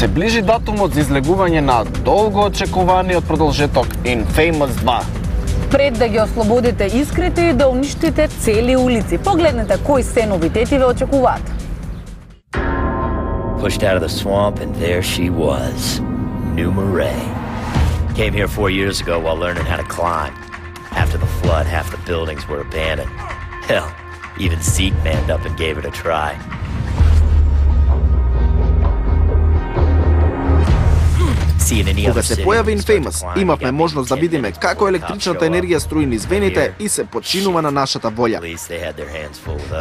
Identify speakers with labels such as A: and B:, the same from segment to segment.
A: се ближи датумот за излегување на долго очекуваниот продолжеток Infamous 2.
B: Пред да ги ослободите искрите и да уништите цели улици, погледнете кои се новитети ве очекуваат.
C: Pushed out of the swamp and there she was, New Marais. Came here 4 years ago while learning how to climb. After the flood, half the buildings were abandoned. Hell, even Zeke manned up and gave it a try.
D: Кога се појави Infamous, имавме можност да видиме како електричната енергија струи низ вените и се подчинува на нашата волја.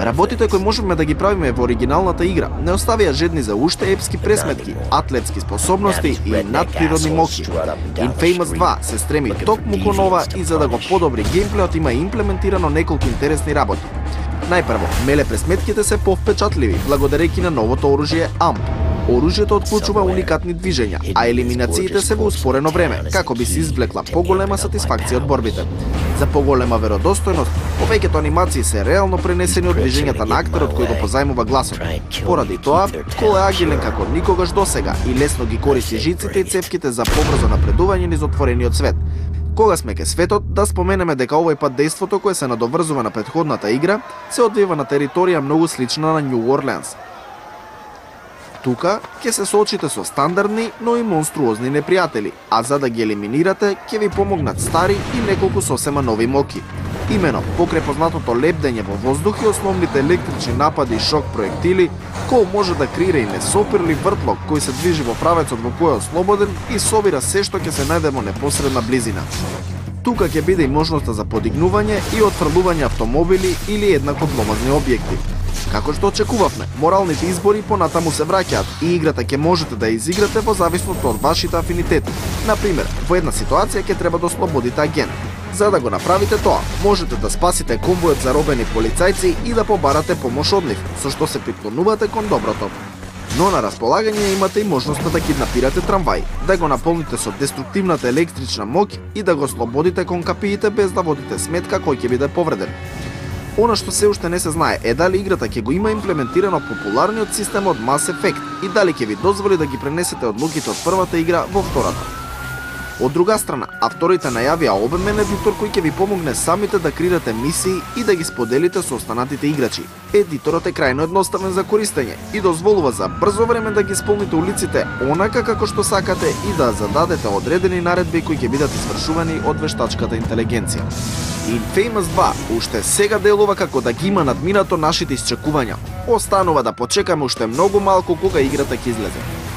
D: Работите кои можеме да ги правиме во оригиналната игра не оставија жедни за уште епски пресметки, атлетски способности и надприродни моки. Infamous 2 се стреми токму кон ова и за да го подобри геймплеот има имплементирано неколку интересни работи. Најпрво, меле пресметките се повпечатливи благодарејќи на новото оружје AMP. Оружјето отклучува уникатни движења, а елиминациите се во успорено време, како би се извлекла поголема сатисфакција од борбите. За поголема веродостојност, повеќето анимации се реално пренесени од движењата на актерот кој го позајмува гласот. Поради тоа, Кол е агилен како никогаш досега и лесно ги користи жиците и цевките за побрзо напредување низ отворениот свет. Кога сме ке светот, да споменеме дека овој пат дејството кое се надоврзува на претходната игра се одвива на територија многу слична на Нью Орлеанс. Тука ќе се соочите со стандардни, но и монструозни непријатели, а за да ги елиминирате, ќе ви помогнат стари и неколку сосема нови моки. Имено, покрај познатото лепдење во воздух и основните електрични напади и шок проектили, Кол може да креира и несопирли вртлок кој се движи во правецот во кој е слободен и собира се што ќе се најде во непосредна близина. Тука ќе биде и можноста за подигнување и отфрлување автомобили или еднакво гломазни објекти. Како што очекувавме, моралните избори понатаму се враќаат и играта ќе можете да изиграте во зависност од вашите афинитети. Например, во една ситуација ќе треба да ослободите агент. За да го направите тоа, можете да спасите конвојот заробени полицајци и да побарате помош од нив, со што се приклонувате кон доброто. Но на располагање имате и можноста да киднапирате трамвај, да го наполните со деструктивната електрична моќ и да го ослободите кон капиите без да водите сметка кој ќе биде повреден. Она што се уште не се знае е дали играта ќе го има имплементирано популарниот систем од Mass Effect и дали ќе ви дозволи да ги пренесете одлуките од првата игра во втората. Од друга страна, авторите најавија обемен едитор кој ќе ви помогне самите да креирате мисии и да ги споделите со останатите играчи. Едиторот е крајно едноставен за користење и дозволува за брзо време да ги исполните улиците онака како што сакате и да зададете одредени наредби кои ќе бидат извршувани од вештачката интелигенција. Infamous 2 уште сега делува како да ги има надминато нашите исчекувања. Останува да почекаме уште многу малку кога играта ќе излезе.